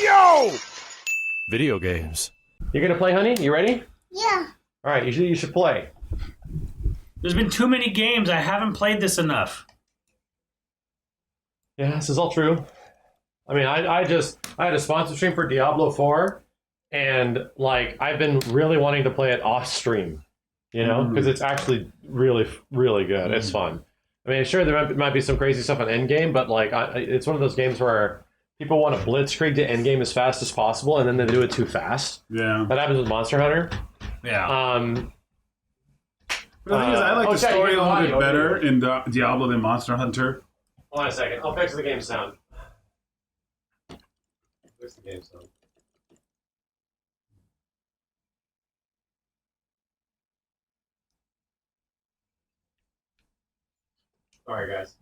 Yo! Video games. You gonna play, honey? You ready? Yeah. All right, you should play. There's been too many games. I haven't played this enough. Yeah, this is all true. I mean, I had a sponsor stream for Diablo 4, and like I've been really wanting to play it off stream, you know, because it's actually really, really good. It's fun. I mean, sure, there might be some crazy stuff on endgame, but like it's one of those games where people want to blitzkrieg to endgame as fast as possible, and then they do it too fast. Yeah. That happens with Monster Hunter. Yeah. But the thing is, I like the story a little bit better okay. in Diablo than Monster Hunter. Hold on a second. I'll fix the game sound. Fix the game sound. Sorry, guys.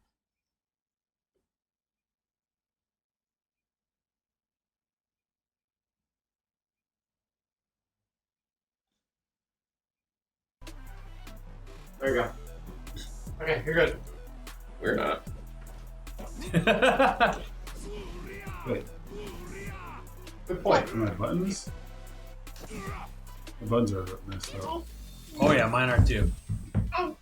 There you go. Okay, you're good. We're not. Wait, Good point. my buttons? The buttons are messed up. Oh yeah, mine are too. Oh.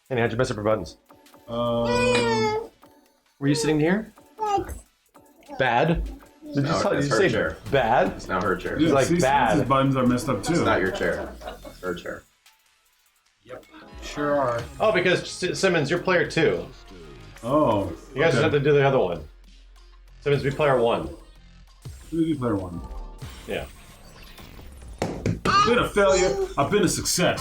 Henny, how'd you mess up your buttons? Were you sitting here? Bad? Did you say chair. bad? It's now her chair. It's like bad. His buttons are messed up too. It's not your chair. It's her chair. Yep. Sure are. Oh, because Simmons, you're player 2. Oh. You guys just have to do the other one. Simmons, be player 1. You player 1. Yeah. I've been a failure. I've been a success.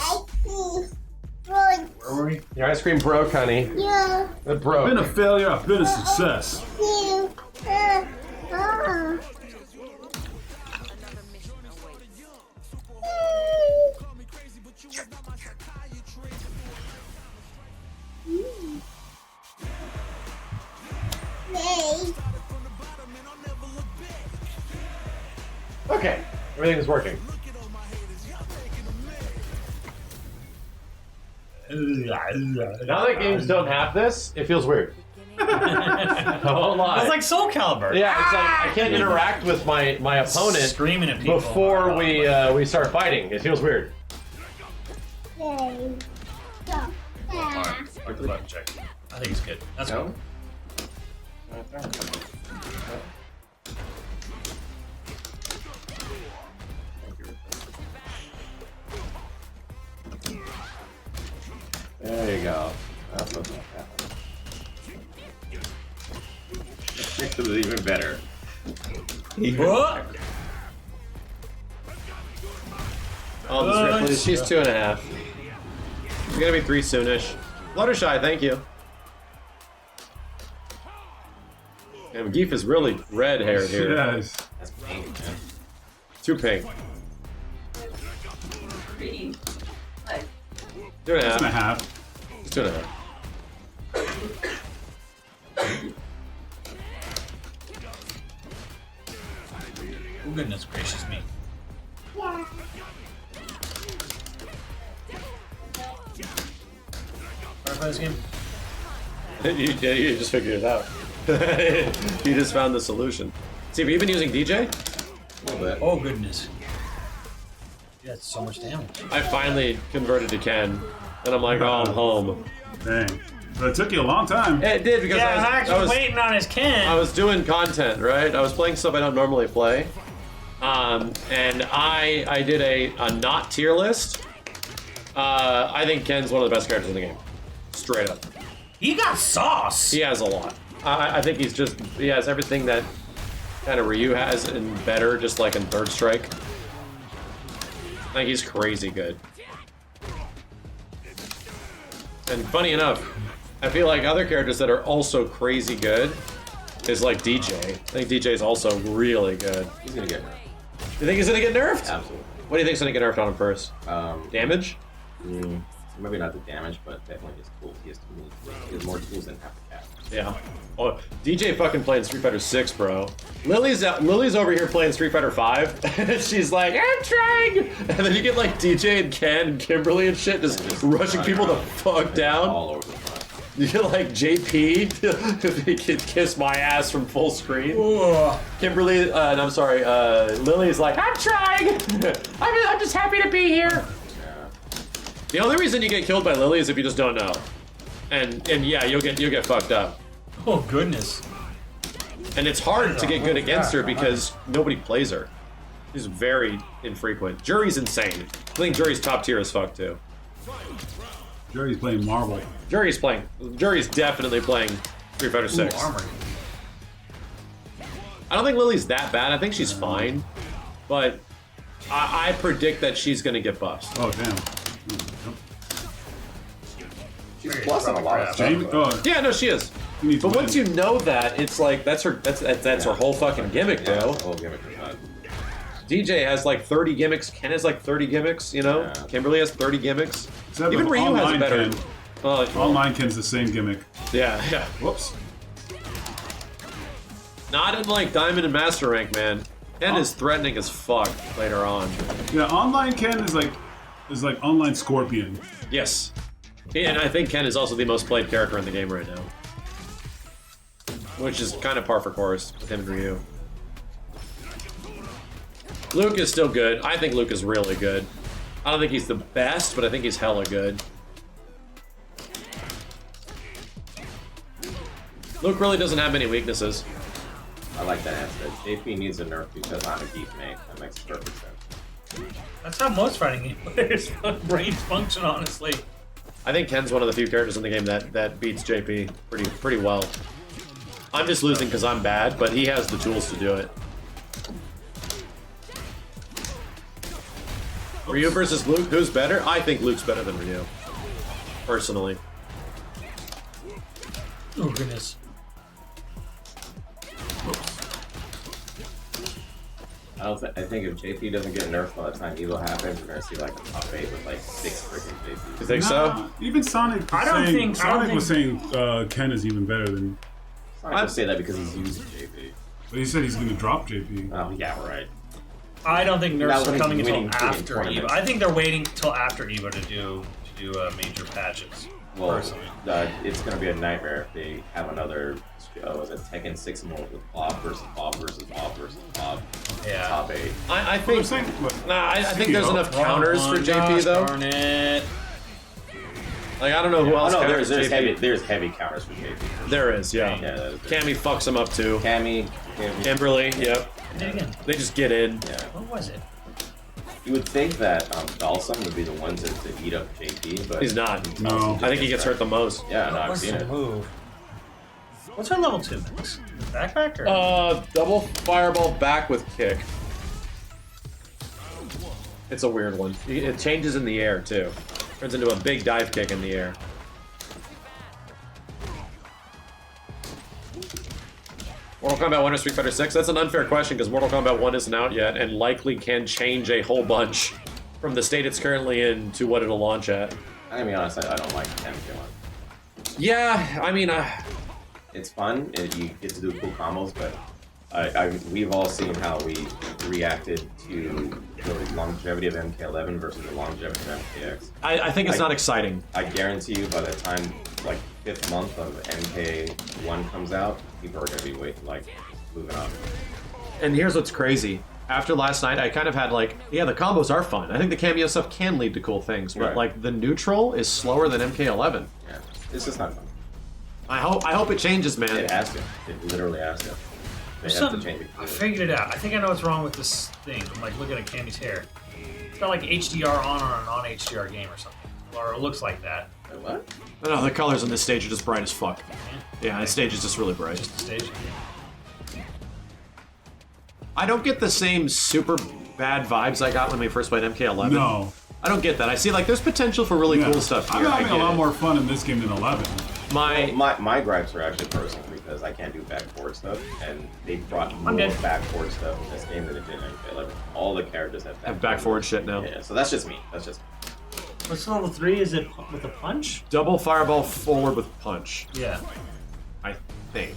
Where were we? Your ice cream broke, honey. Yeah. It broke. I've been a failure. I've been a success. Okay, everything's working. Now that games don't have this, it feels weird. I won't lie. It's like Soul Calibur. Yeah, it's like I can't interact with my opponent Screaming at people before we start fighting. It feels weird. Alright, the button check. I think it's good. That's No? There you go. That's what's going to happen. This is even better. What? Oh, this Ripley, she's 2.5. She's gonna be 3 soonish. Fluttershy, thank you. And Geef is really red haired here. Yes. That's pink, man. Too pink. 2.5. 2.5. It's 2.5. Oh goodness gracious me. Play this game? you just figured it out. You just found the solution. See, have you been using DJ? A little bit. Oh goodness. Yeah, it's so much damage. I finally converted to Ken, and I'm like, oh, I'm home. Dang. But it took you a long time. It did because Yeah, I'm I actually was waiting on his Ken. I was doing content, right? I was playing stuff I don't normally play. And I did a not tier list. I think Ken's one of the best characters in the game. Straight up. He got sauce. He has a lot. I think he has everything that kind of Ryu has and better, just like in Third Strike. I think he's crazy good. And funny enough, I feel like other characters that are also crazy good is like DJ. I think DJ is also really good. He's going to get nerfed. You think he's gonna get nerfed? Absolutely. What do you think's gonna get nerfed on him first? Damage? Maybe not the damage, but definitely his tools. He has too many. He has more tools than half the cat. Yeah. Oh, DJ fucking playing Street Fighter 6, bro. Lily's over here playing Street Fighter 5, and she's like, I'm trying! And then you get like DJ and Ken and Kimberly and shit just rushing people the fuck down. All over the front. You get like JP, he can kiss my ass from full screen. Ooh. Kimberly, and I'm sorry, Lily's like, I'm trying! I'm just happy to be here! Yeah. The only reason you get killed by Lily is if you just don't know. And yeah, you'll get fucked up. Oh goodness. And it's hard to get good against her because nobody plays her. She's very infrequent. Jury's insane. I think Jury's top tier as fuck too. Jerry's playing Marvel. Jury's definitely playing Street Fighter 6. Ooh, armor. I don't think Lily's that bad. I think she's fine. But I predict that she's gonna get buffed. Oh damn. She's plus on a lot of Jamie, stuff. Yeah, no, she is. But once you know that, it's like that's her whole fucking gimmick, Yeah, though. that's the whole gimmick of that. DJ has like 30 gimmicks. Ken has like 30 gimmicks. You know, Yeah. Kimberly has 30 gimmicks. Except Even with Ryu has a online better. Ken. Well, Online Ken's the same gimmick. yeah. Whoops. Not in like Diamond and Master Rank, man. Ken is threatening as fuck later on. Yeah, online Ken is like online Scorpion. Yes. And I think Ken is also the most played character in the game right now. Which is kind of par for course with him and Ryu. Luke is still good. I think Luke is really good. I don't think he's the best, but I think he's hella good. Luke really doesn't have many weaknesses. I like that answer. JP needs a nerf because I'm a geek mate. That makes perfect sense. That's how most fighting game players' brains function, honestly. I think Ken's one of the few characters in the game that beats JP pretty well. I'm just losing because I'm bad, but he has the tools to do it. Ryu versus Luke, who's better? I think Luke's better than Ryu, personally. Oh goodness. I think if JP doesn't get nerfed by the time Evo happens, we're gonna see like a top 8 with like 6 freaking You JPs. think so? Even Sonic was I don't saying, think- was saying Ken is even better than. I'm gonna say that because he's using JP. But he said he's gonna drop JP. Oh yeah, right. I don't think Not nerfs when are he's coming until winning freaking after Evo. tournaments. I think they're waiting till after Evo to do major patches. Well, personally. it's gonna be a nightmare if they have another. Was it Tekken 6 mode with Bob versus Bob versus Bob versus Bob? Yeah. Top 8. I Well, think. saying, I think there's enough counters for JP though. Darn it. Like I don't know who Oh else. no, counters there's JP. heavy counters for JP. There is, yeah. Yeah, that is Cammy fucks him up too. Cammy. Kimberly, yep. Did it again. They just get in. Yeah. What was it? You would think that Dalsum would be the one to eat up JP, but He's not. No. I think he gets hurt the most. Yeah, no, I've What's seen the it. move? What's our level 2 mix? Backpack or? Double fireball back with kick. It's a weird one. It changes in the air too. Turns into a big dive kick in the air. Mortal Kombat 1 or Street Fighter 6? That's an unfair question because Mortal Kombat 1 isn't out yet and likely can change a whole bunch from the state it's currently in to what it'll launch at. I'm gonna be honest, I don't like MK1. Yeah, I mean, It's fun, and you get to do cool combos, but we've all seen how we reacted to the longevity of MK11 versus the longevity of MKX. I think it's not exciting. I guarantee you by the time, like, 5th month of MK1 comes out, people are going to be moving on. And here's what's crazy. After last night, I kind of had like, yeah, the combos are fun. I think the cameo stuff can lead to cool things, but Right. like the neutral is slower than MK11. Yeah, it's just not fun. I hope it changes, man. It has to. It literally has to. They There's have to something. change it. I figured it out. I think I know what's wrong with this thing. I'm like looking at Cammy's hair. It's got like HDR on a non-HDR game or something, or it looks like that. Wait, what? No, the colors on this stage are just bright as fuck. Yeah, this stage is just really bright. Just the stage. I don't get the same super bad vibes I got when we first played MK11. No. I don't get that. I see like there's potential for really Yeah. cool stuff here. I'm I having a get lot it. more fun in this game than 11. My gripes are actually personal because I can't do backboard stuff, and they brought more good. backboard stuff in this game than it did in MK11. All the characters have Have back forward shit now. Yeah, so that's just me. That's just me. What's level 3? Is it with a punch? Double fireball forward with punch, Yeah. I think.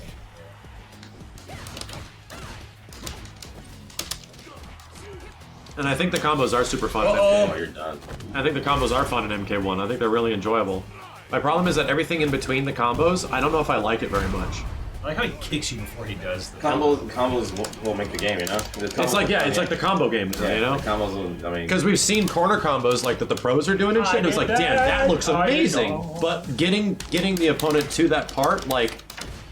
And I think the combos are super fun. Oh, you're done. I think the combos are fun in MK1. I think they're really enjoyable. My problem is that everything in between the combos, I don't know if I like it very much. I like how he kicks you before he does. Combos will make the game, you know? It's like, yeah, it's like the combo game, yeah, you know? The combos will, I mean... Because we've seen corner combos like that the pros are doing and shit, and it's like, damn, that looks amazing. But getting the opponent to that part, like,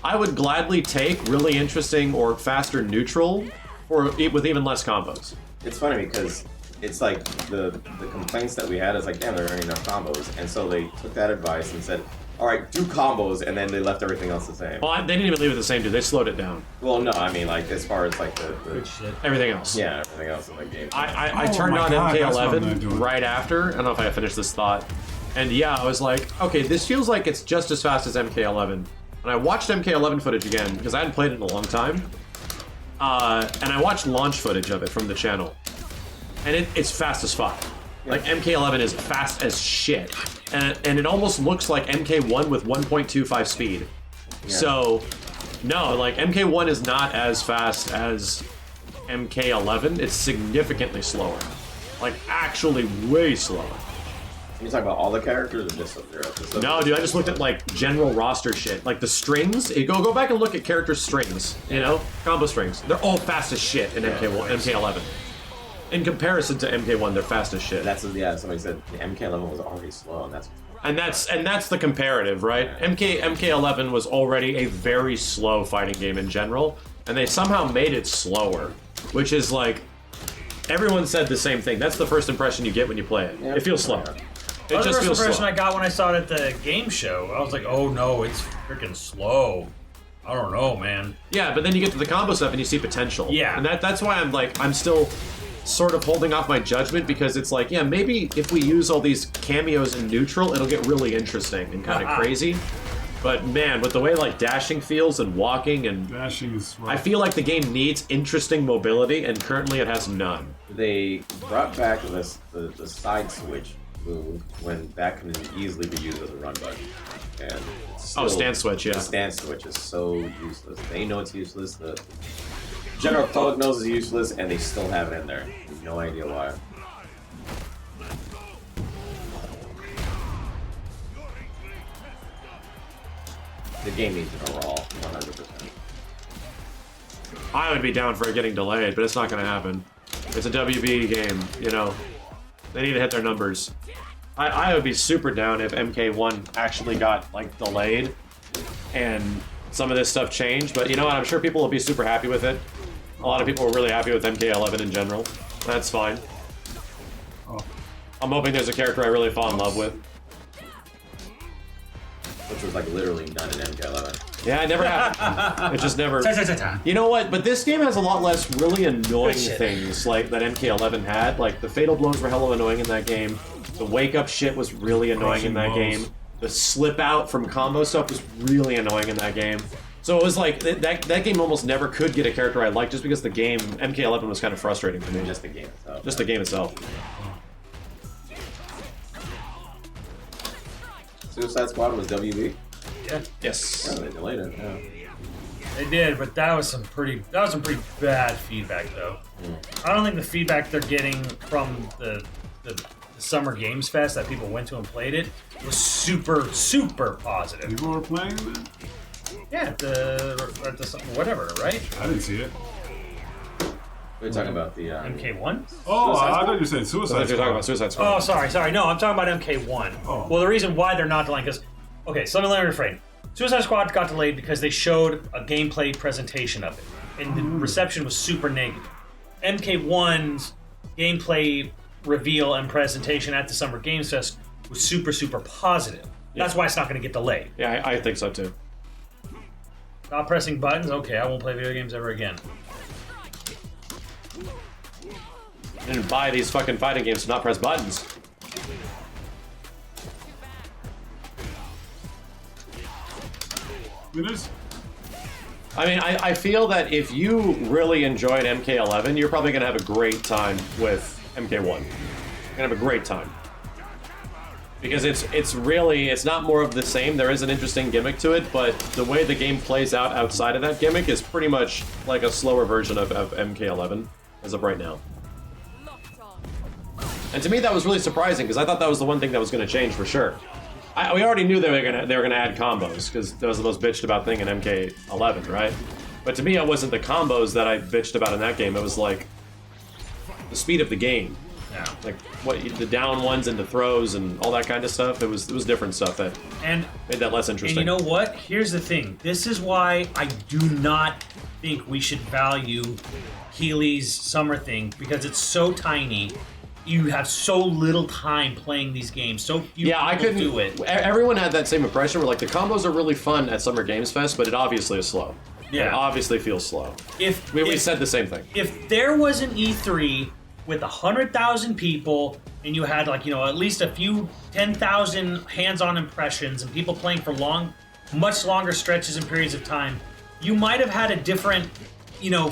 I would gladly take really interesting or faster neutral or with even less combos. It's funny because it's like the complaints that we had is like, damn, there aren't enough combos. And so they took that advice and said, all right, do combos, and then they left everything else the same. Well, they didn't even leave it the same, dude. They slowed it down. Well, no, I mean, like, as far as, like, the Good shit. Everything else. yeah, everything else in the game. I Oh turned my on God, that's what I'm MK11 doing. right after. I don't know if I finished this thought. And yeah, I was like, okay, this feels like it's just as fast as MK11. And I watched MK11 footage again, because I hadn't played it in a long time. And I watched launch footage of it from the channel. And it's fast as fuck. Like, MK11 is fast as shit. And it almost looks like MK1 with 1.25 speed. Yeah. So, no, like, MK1 is not as fast as MK11. It's significantly slower. Like, actually way slower. Are you talking about all the characters or just Sub-Zero? No, dude, I just looked at, like, general roster shit. Like, the strings, go back and look at character strings, you know? Combo strings. They're all fast as shit in MK11. In comparison to MK1, they're fast as shit. Yeah, somebody said the MK11 was already slow, and that's the comparative, right? MK11 was already a very slow fighting game in general, and they somehow made it slower, which is like everyone said the same thing. That's the first impression you get when you play it. Yeah. It feels slow. Yeah. It That's the just first feels impression slow. I got when I saw it at the game show. I was like, oh no, it's freaking slow. I don't know, man. Yeah, but then you get to the combo stuff and you see potential. Yeah. And that's why I'm still sort of holding off my judgment, because it's like, yeah, maybe if we use all these cameos in neutral, it'll get really interesting and kind of crazy. But man, with the way like dashing feels and walking and Dashing is rough. I feel like the game needs interesting mobility, and currently it has none. They brought back the side switch move when that can easily be used as a run button. And it's still, stand switch, yeah. The stand switch is so useless. They know it's useless. The general public knows it's useless, and they still have it in there. No idea why. The game needs an overhaul, 100%. I would be down for it getting delayed, but it's not going to happen. It's a WB game, you know. They need to hit their numbers. I would be super down if MK1 actually got, like, delayed and some of this stuff changed, but you know what? I'm sure people will be super happy with it. A lot of people were really happy with MK11 in general. That's fine. Oh. I'm hoping there's a character I really fall in love with. Which was like literally none in MK11. Yeah, it never happened. It just never... Ta-ta-ta-ta. You know what? But this game has a lot less really annoying Good shit. things like that MK11 had. Like, the fatal blows were hella annoying in that game. The wake-up shit was really annoying in that Crushing blows. game. The slip-out from combo stuff was really annoying in that game. So it was like, that game almost never could get a character I liked just because the game, MK11 was kind of frustrating to me. Just the game itself. Just the game itself. Suicide Squad was WB? Yeah, Yes. Yeah, they delayed it. Yeah. they did, but that was some pretty bad feedback though. I don't think the feedback they're getting from the Summer Games Fest that people went to and played it was super positive. People were playing it? Yeah, at the whatever, right? I didn't see it. We were talking about the MK1? Oh, Suicide I Squad? thought you said I Suicide thought you were talking Squad. about Suicide Squad. Oh, sorry. No, I'm talking about MK1. Oh. Well, the reason why they're not delaying, because, okay, so let me refrain. Suicide Squad got delayed because they showed a gameplay presentation of it, and the reception was super negative. MK1's gameplay reveal and presentation at the Summer Games Fest was super positive. That's why it's not going to get delayed. Yeah, I think so too. Not pressing buttons? Okay, I won't play video games ever again. I didn't buy these fucking fighting games to not press buttons. I mean, I feel that if you really enjoyed MK11, you're probably going to have a great time with MK1. You're going to have a great time. Because it's not more of the same. There is an interesting gimmick to it, but the way the game plays out outside of that gimmick is pretty much like a slower version of MK11 as of right now. And to me, that was really surprising because I thought that was the one thing that was going to change for sure. We already knew they were gonna add combos because that was the most bitched about thing in MK11, right? But to me, it wasn't the combos that I bitched about in that game. It was like the speed of the game. Yeah. Like the down ones into throws and all that kind of stuff. It was different stuff that made that less interesting. And you know what? Here's the thing. This is why I do not think we should value Keely's summer thing because it's so tiny. You have so little time playing these games. So few I couldn't do it. Everyone had that same impression. Where like the combos are really fun at Summer Games Fest, but it obviously is slow. Yeah. It obviously feels slow. We said the same thing. If there was an E3 with 100,000 people and you had like at least a few 10,000 hands-on impressions and people playing for much longer stretches and periods of time, you might have had a different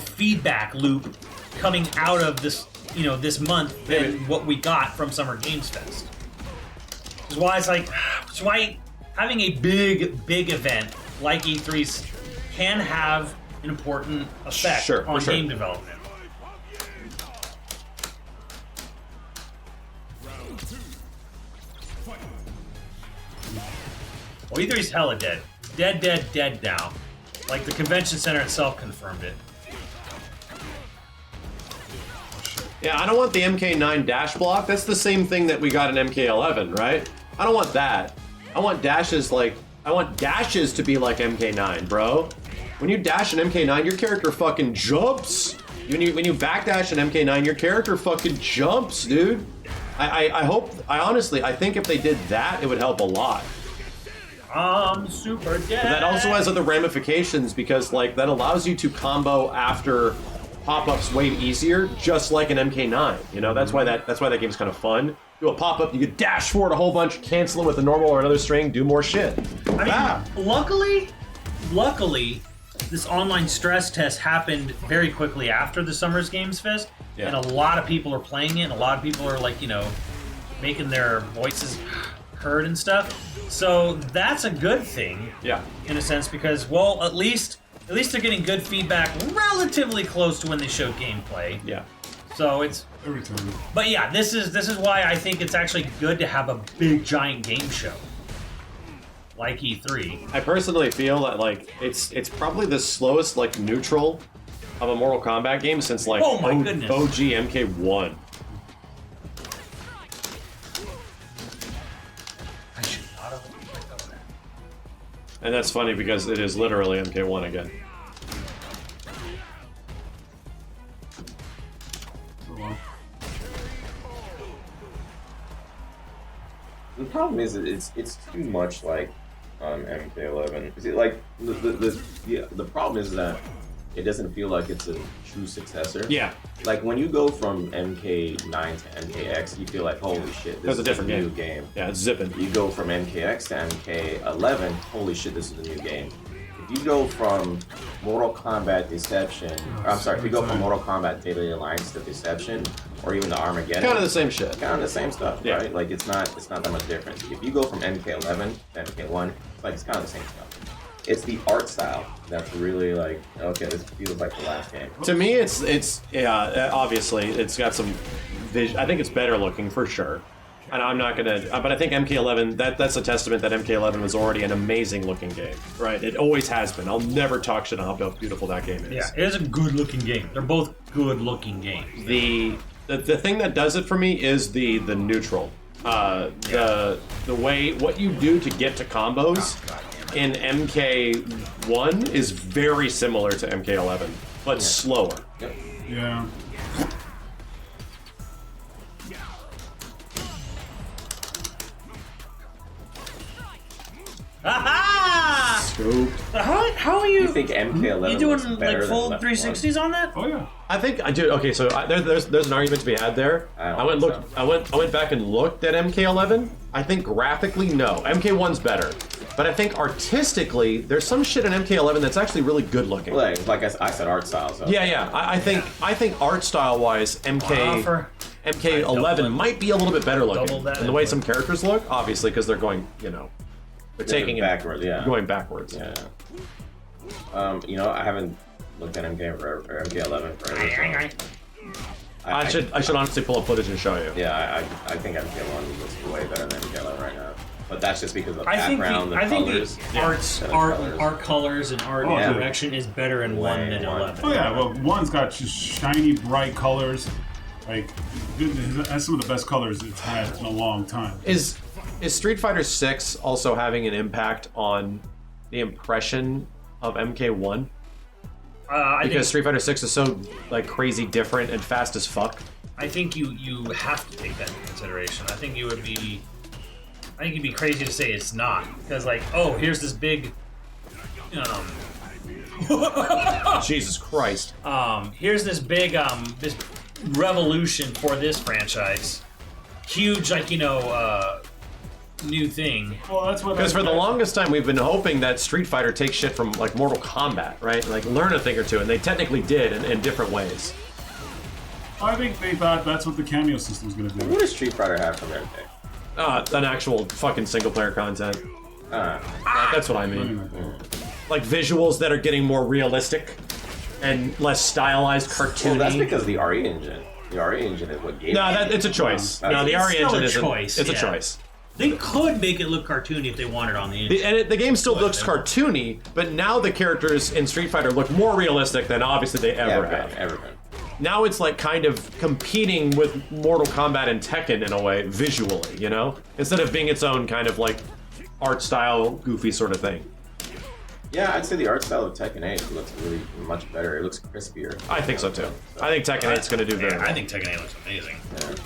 feedback loop coming out of this this month than what we got from Summer Games Fest. Which is why it's why having a big event like E3's can have an important effect on game development. Well, E3's hella dead. Dead now. Like the convention center itself confirmed it. Yeah, I don't want the MK9 dash block. That's the same thing that we got in MK11, right? I don't want that. I want dashes to be like MK9, bro. When you dash in MK9, your character fucking jumps. When you backdash in MK9, your character fucking jumps, dude. I honestly think if they did that, it would help a lot. I'm super dead. But that also has other ramifications because like that allows you to combo after pop-ups way easier, just like an MK9. That's why that game's kind of fun. Do a pop-up, you could dash forward a whole bunch, cancel it with a normal or another string, do more shit. I mean, luckily, this online stress test happened very quickly after the Summer's Games Fest, and a lot of people are playing it, and a lot of people are like, making their voices heard and stuff. So that's a good thing, in a sense, because at least they're getting good feedback relatively close to when they showed gameplay. Yeah. So it's every time. But yeah, this is why I think it's actually good to have a big giant game show like E3. I personally feel that like it's probably the slowest like neutral of a Mortal Kombat game since like oh my goodness. OG MK1. I should not have picked up that. And that's funny because it is literally MK1 again. The problem is it's too much like MK11. Is it like the problem is that it doesn't feel like it's a true successor. Yeah. Like when you go from MK9 to MKX, you feel like holy shit, this is a different new game. Yeah, it's zipping. You go from MKX to MK11, holy shit, this is a new game. If you go from Mortal Kombat Deception, if you go from Mortal Kombat Deadly Alliance to Deception, or even to Armageddon, Kind of the same shit. Kind of the same stuff, Yeah. right? Like it's not that much difference. If you go from MK11 to MK1, it's kind of the same stuff. It's the art style that's really like, okay, this feels like the last game. To me, it's obviously it's got some vision. I think it's better looking for sure. And I'm not gonna, but I think MK11, that's a testament that MK11 was already an amazing looking game, right? It always has been. I'll never talk shit on how beautiful that game is. Yeah, it is a good looking game. They're both good looking games. The thing that does it for me is the neutral. The way, what you do to get to combos in MK1 is very similar to MK11, but slower. Yep. Yeah. Aha! Scoop. How are you? You think MK11 You looks doing better like full than 360s on that? Oh yeah. I think I do. Okay, so there's an argument to be had there. I went back and looked at MK11. I think graphically, no, MK1's better, but I think artistically, there's some shit in MK11 that's actually really good looking. Like I said, art style. So. Yeah. I think art style wise, MK11 might be a little bit better Double looking. that, And the way some characters look, obviously, because they're going, you know, they're taking it backwards. Yeah. going backwards. Yeah. You know, I haven't looked at MK11 forever. I should honestly pull up footage and show you. Yeah, I think MK1 looks way better than MK11 right now. But that's just because of the I think background and colors. the art colors and art direction is better in 1 than 11. Oh yeah, well, 1's got just shiny, bright colors. Like, it has some of the best colors it's had in a long time. Is Street Fighter 6 also having an impact on the impression of MK1? Because Street Fighter 6 is so like crazy different and fast as fuck. I think you have to take that into consideration. I think you'd be crazy to say it's not, because like, oh, here's this big Jesus Christ. Here's this big this revolution for this franchise. Huge, like, new thing. Well, that's what. Because for the longest time, we've been hoping that Street Fighter takes shit from like Mortal Kombat, right? Like learn a thing or two, and they technically did in different ways. I think they thought that's what the cameo system was going to do. What does Street Fighter have from MK? An actual fucking single player content. That's what I mean. Like visuals that are getting more realistic and less stylized, cartoony. Well, that's because the RE engine. The RE engine is what gave. No, it's a choice. No, the RE engine isn't. It's a choice. They could make it look cartoony if they wanted on the engine. And the game still looks cartoony, but now the characters in Street Fighter look more realistic than obviously they ever have. Now it's like kind of competing with Mortal Kombat and Tekken in a way, visually, you know? Instead of being its own kind of like art style, goofy sort of thing. Yeah, I'd say the art style of Tekken 8 looks really much better. It looks crispier. I think so too. I think Tekken 8's going to do very well. I think Tekken 8 looks amazing. Yeah.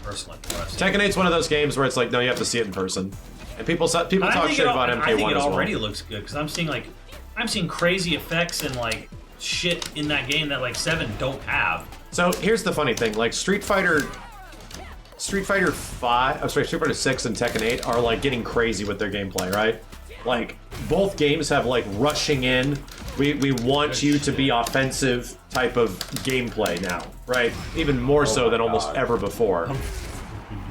Personally. Tekken 8's one of those games where it's like, no, you have to see it in person. And people talk shit about MK1 I think it as well. already looks good, because I'm seeing crazy effects and like shit in that game that like 7 don't have. So here's the funny thing, like Street Fighter 6 and Tekken 8 are like getting crazy with their gameplay, right? Like both games have like rushing in. We want you to be offensive type of gameplay now, right? Even more so than almost ever before.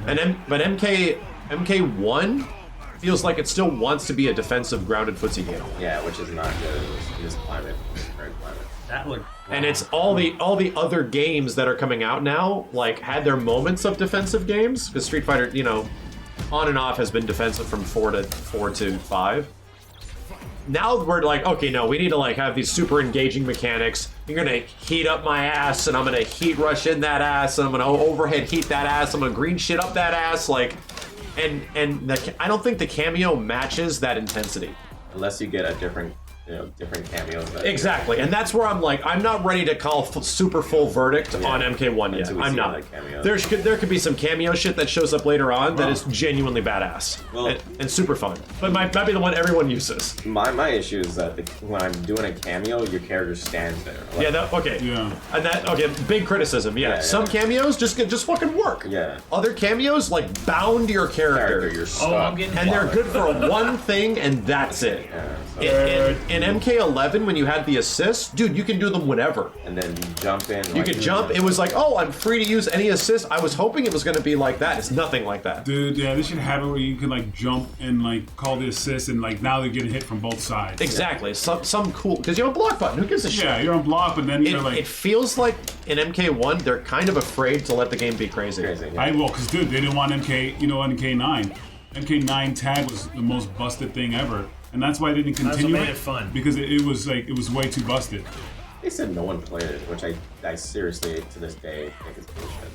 But MK1 feels like it still wants to be a defensive, grounded footsie game. Yeah, which is not good. It's climate. It's very climate. That looked. And it's all the other games that are coming out now, like had their moments of defensive games. Because Street Fighter, on and off has been defensive from 4 to 5. Now we're like, okay, no, we need to like have these super engaging mechanics. You're gonna heat up my ass, and I'm gonna heat rush in that ass, and I'm gonna overhead heat that ass. I'm gonna green shit up that ass, like, and I don't think the cameo matches that intensity. Unless you get a different cameos. Exactly, and that's where I'm like, I'm not ready to call super full verdict on MK1 yet. I'm not. There could be some cameo shit that shows up later on that is genuinely badass and super fun, but might be the one everyone uses. My issue is that when I'm doing a cameo, your character stands there. Like, big criticism. Yeah, some cameos just fucking work. Yeah. Other cameos like bound your character. You're stuck. And they're good for one thing, and that's it. Yeah, in MK11, when you had the assists, dude, you can do them whenever. And then you jump in. You could jump. It was like, oh, I'm free to use any assist. I was hoping it was going to be like that. It's nothing like that. Dude, yeah, they should have it where you can like jump and like call the assist, and like now they're getting hit from both sides. Exactly. Some cool, because you have a block button. Who gives a shit? Yeah, you're on block, but then you're like. It feels like in MK1 they're kind of afraid to let the game be crazy. Yeah. I will, because dude, they didn't want MK9. MK9 tag was the most busted thing ever. And that's why they didn't continue That's what made it fun. Because it was way too busted. They said no one played it, which I seriously, to this day, think is bullshit.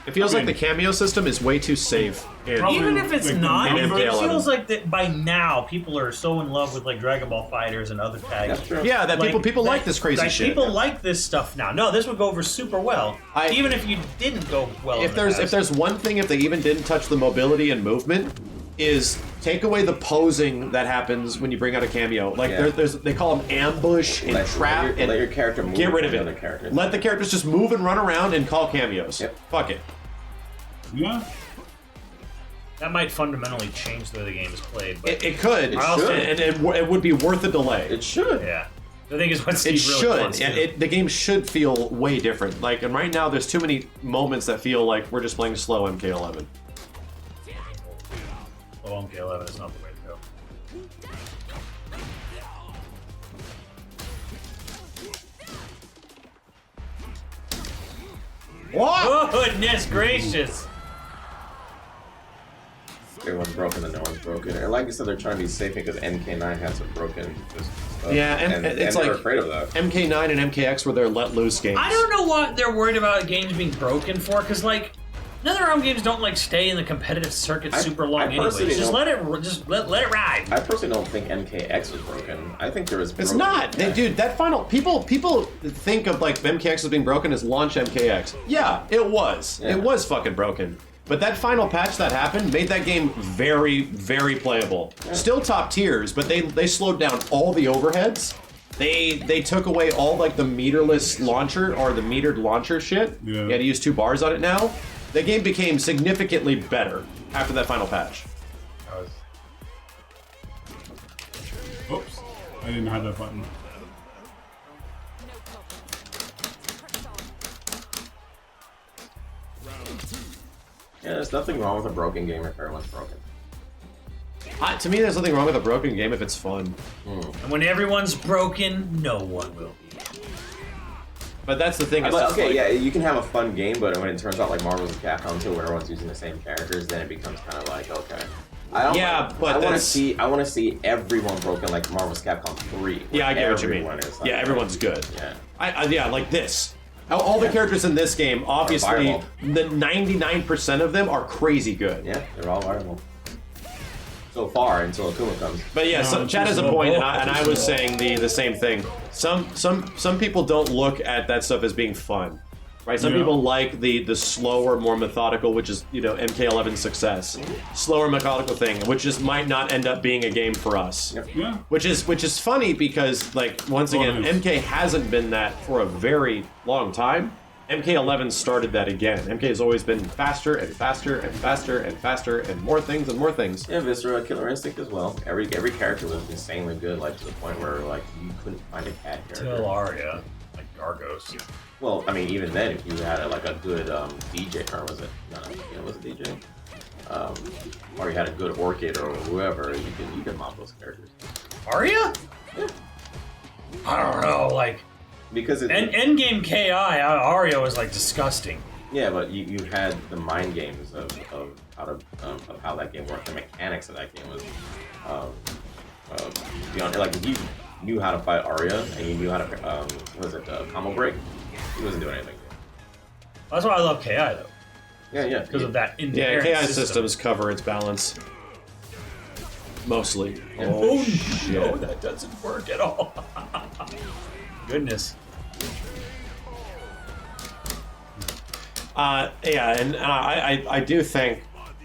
It feels like the cameo system is way too safe. Even if it's not, it MK11. feels like that by now people are so in love with like Dragon Ball Fighters and other tags. That's true. Yeah, people like this crazy shit. People like this stuff now. No, this would go over super well. Even if you didn't go well. If there's one thing, if they even didn't touch the mobility and movement, is take away the posing that happens when you bring out a cameo. Like they call them ambush and trap. Let your character move. Get rid of it. Let the characters just move and run around and call cameos. Yep. Fuck it. Yeah. That might fundamentally change the way the game is played. But It could. It should. And it would be worth a delay. It should. Yeah. I think is what It Steve really should. wants to do. The game should feel way different. Like, and right now, there's too many moments that feel like we're just playing slow MK11. Oh, MK11 is not the way to go. What? Goodness gracious! Everyone's broken and no one's broken. And like you said, they're trying to be safe because MK9 has some broken stuff. Yeah, and it's they're like afraid of that. MK9 and MKX were their let loose games. I don't know what they're worried about games being broken for, because like NetherRealm games don't like stay in the competitive circuit super long anyways. Just let it ride. I personally don't think MKX was broken. I think there was. It's not, dude. That final people think of like MKX as being broken as launch MKX. Yeah, it was. Yeah. It was fucking broken. But that final patch that happened made that game very, very playable. Yeah. Still top tiers, but they slowed down all the overheads. They took away all like the meterless launcher or the metered launcher shit. Yeah. You had to use 2 bars on it now. The game became significantly better after that final patch. Oops. I didn't have that button. Yeah, there's nothing wrong with a broken game if everyone's broken. To me, there's nothing wrong with a broken game if it's fun. And when everyone's broken, no one will be. But that's the thing. But, okay, yeah, you can have a fun game, but when it turns out like Marvel's Capcom 2, where everyone's using the same characters, then it becomes kind of like, okay. But I want to see everyone broken like Marvel's Capcom 3. Yeah, I get what you mean. Like, yeah, everyone's good. Yeah. Yeah, like this. All the characters in this game, obviously, the 99% of them are crazy good. Yeah, they're all viable. So far, until Akuma comes. But yeah, Chad has a point, and I was saying the same thing. Some people don't look at that stuff as being fun, right? Some people like the slower, more methodical, which is MK11's success, slower methodical thing, which just might not end up being a game for us. Yeah. Which is funny because like once again, MK hasn't been that for a very long time. MK11 started that again. MK has always been faster and faster and faster and faster and more things and more things. Yeah, Viscera, Killer Instinct as well. Every character was insanely good, like to the point where like you couldn't find a cat character. Till Arya, like Gargos. Well, I mean, even then, if you had like a good DJ, or was it? No, was it DJ? Or you had a good Orchid or whoever, you could mop those characters. Arya? Yeah. I don't know, like. Because Endgame KI, Arya was like disgusting. Yeah, but you had the mind games of how that game worked, the mechanics of that game was beyond. Like if you knew how to fight Arya and you knew how to combo break, he wasn't doing anything. That's why I love KI though. Yeah. Because of that Yeah, inherent KI systems cover its balance. Mostly. Oh shit. No, that doesn't work at all. Goodness. Yeah, and I do think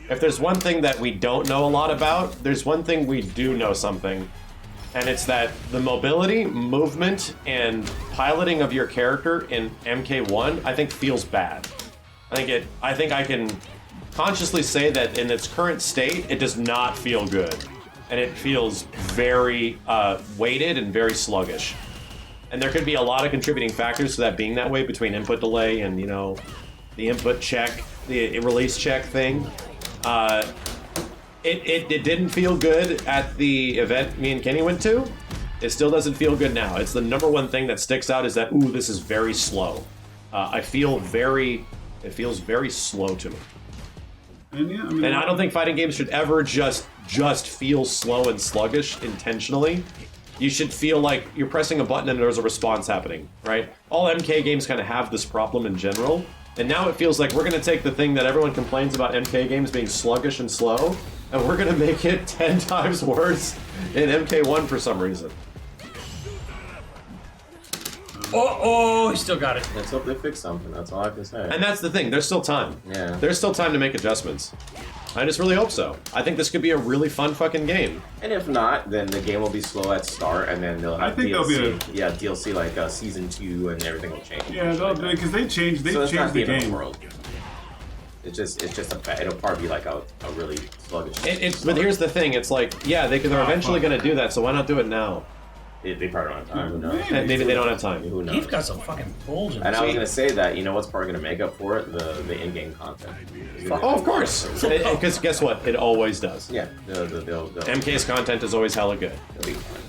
if there's one thing that we don't know a lot about, there's one thing we do know something, and it's that the mobility, movement, and piloting of your character in MK1, I think feels bad. I think I can consciously say that in its current state, it does not feel good, and it feels very weighted and very sluggish. And there could be a lot of contributing factors to that being that way between input delay and, the input check, the release check thing. It didn't feel good at the event me and Kenny went to. It still doesn't feel good now. It's the number one thing that sticks out is that, ooh, this is very slow. It feels very slow to me. And I don't think fighting games should ever just feel slow and sluggish intentionally. You should feel like you're pressing a button and there's a response happening, right? All MK games kind of have this problem in general, and now it feels like we're going to take the thing that everyone complains about MK games being sluggish and slow, and we're going to make it 10 times worse in MK1 for some reason. Oh, he still got it. Let's hope they fix something, that's all I can say. And that's the thing, there's still time. Yeah. There's still time to make adjustments. I just really hope so. I think this could be a really fun fucking game. And if not, then the game will be slow at start, and then they'll have DLC. Yeah, DLC like Season 2, and everything will change. Yeah, because they changed the game. World. It's just it'll probably be like a really sluggish. But here's the thing, it's like, yeah, they're eventually going to do that, so why not do it now? They probably don't have time. Who knows? Maybe they don't have time. Who knows? You've got some fucking bulging. And I was gonna say that, you know what's probably gonna make up for it? The in-game content. Oh, of course. Because guess what? It always does. Yeah, they'll MK's content is always hella good. be fine.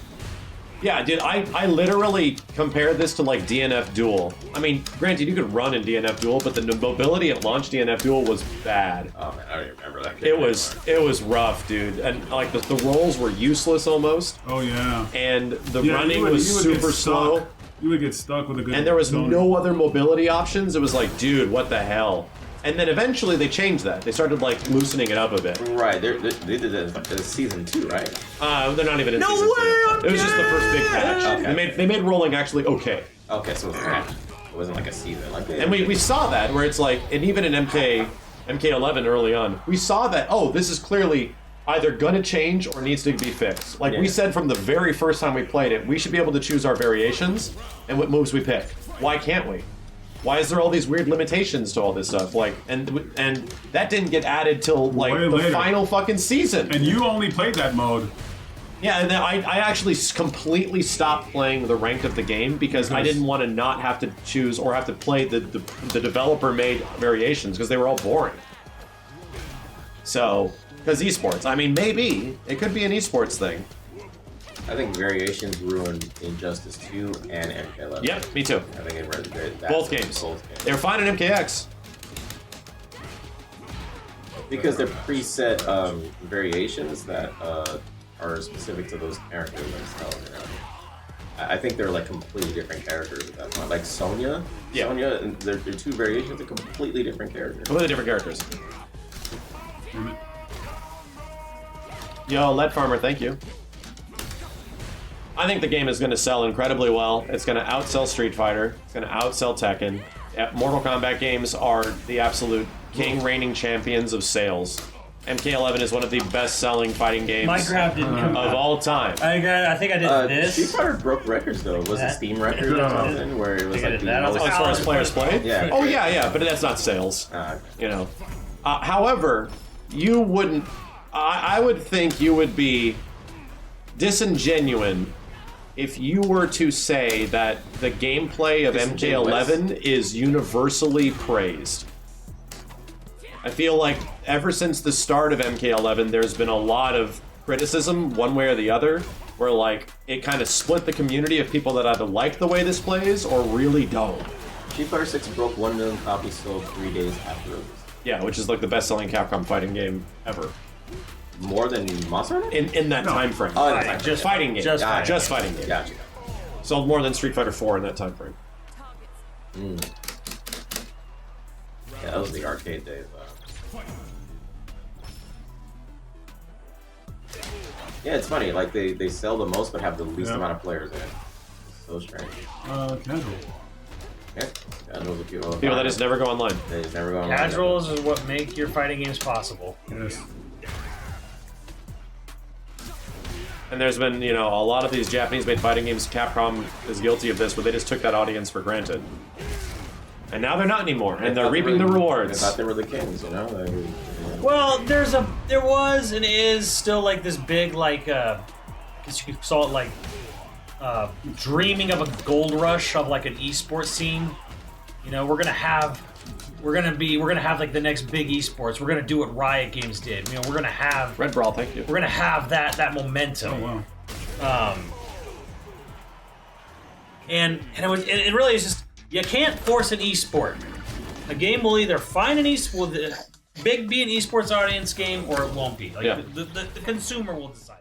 Yeah, dude, I literally compared this to like DNF Duel. I mean, granted, you could run in DNF Duel, but the mobility at launch DNF Duel was bad. Oh man, I don't even remember that. It was rough, dude, and like the rolls were useless almost, Oh yeah. and the Yeah, running you would was get super stuck. slow, You would get stuck with a good. and there was zone. no other mobility options. It was like, dude, what the hell? And then eventually they changed that. They started like loosening it up a bit. Right, they did that in season 2, right? They're not even in No season way, 2. It was just the first big patch. Okay. They made rolling actually okay. Okay, so it was a patch. It wasn't like a season. Like And we saw that where it's like, and even in MK11 early on, we saw that, oh, this is clearly either gonna change or needs to be fixed. Like we Yeah. said from the very first time we played it, we should be able to choose our variations and what moves we pick. Why can't we? Why is there all these weird limitations to all this stuff? Like, and that didn't get added till like Way the later. final fucking season. And you only played that mode. Yeah, and then I actually completely stopped playing the ranked of the game because I didn't want to not have to choose or have to play the developer-made variations because they were all boring. So, because esports, I mean, maybe it could be an esports thing. I think variations ruined Injustice 2 and MK11. Yep, me too. I think it ruined Both games. Both games. They were fine in MKX. Because they're preset variations that are specific to those characters themselves. You know? I think they're like completely different characters at that point. Like Sonya. Yeah. Sonya, and they're two variations of completely different characters. Completely different characters. Yo, Lead Farmer, thank you. I think the game is going to sell incredibly well. It's going to outsell Street Fighter. It's going to outsell Tekken. Mortal Kombat games are the absolute king reigning champions of sales. MK11 is one of the best-selling fighting games My grab didn't come of all time. I think I did Street this. Fighter broke records though. Was it That- Steam record or something where it was I like did the that. I was most? like, As far as players played? Yeah. Oh, yeah, but that's not sales. Okay. You know. However, you wouldn't. I would think you would be disingenuous if you were to say that the gameplay of MK11 is universally praised. I feel like ever since the start of MK11, there's been a lot of criticism, one way or the other, where like it kind of split the community of people that either like the way this plays or really don't. Street Fighter 6 broke 1 million copies sold 3 days after release. Yeah, which is like the best-selling Capcom fighting game ever More than Monster Hunter? in that time frame. Oh, Fighting, that's just fighting game, just fighting. just fighting game. Gotcha. Sold more than Street Fighter 4 in that time frame. Yeah, that was the arcade days. Yeah, it's funny. Like they sell the most, but have the least Yeah. amount of players in it. It's so strange. Casual. Yeah, casuals are people. People that just never go online. They just never go online. Casuals is what make your fighting games possible. Yes. And there's been, you know, a lot of these Japanese-made fighting games, Capcom is guilty of this, but they just took that audience for granted. And now they're not anymore, and they're reaping the They rewards. thought they were the kings, you know. Well, there was and is still like this big like I guess you could call it like dreaming of a gold rush of like an esports scene. You know, we're gonna have like the next big esports. We're gonna do what Riot Games did. You know, we're gonna have Red Brawl, thank you. we're gonna have that momentum. Oh wow. And it really is just you can't force an esport. A game will either find an be an esports audience game or it won't be. Like Yeah. the consumer will decide.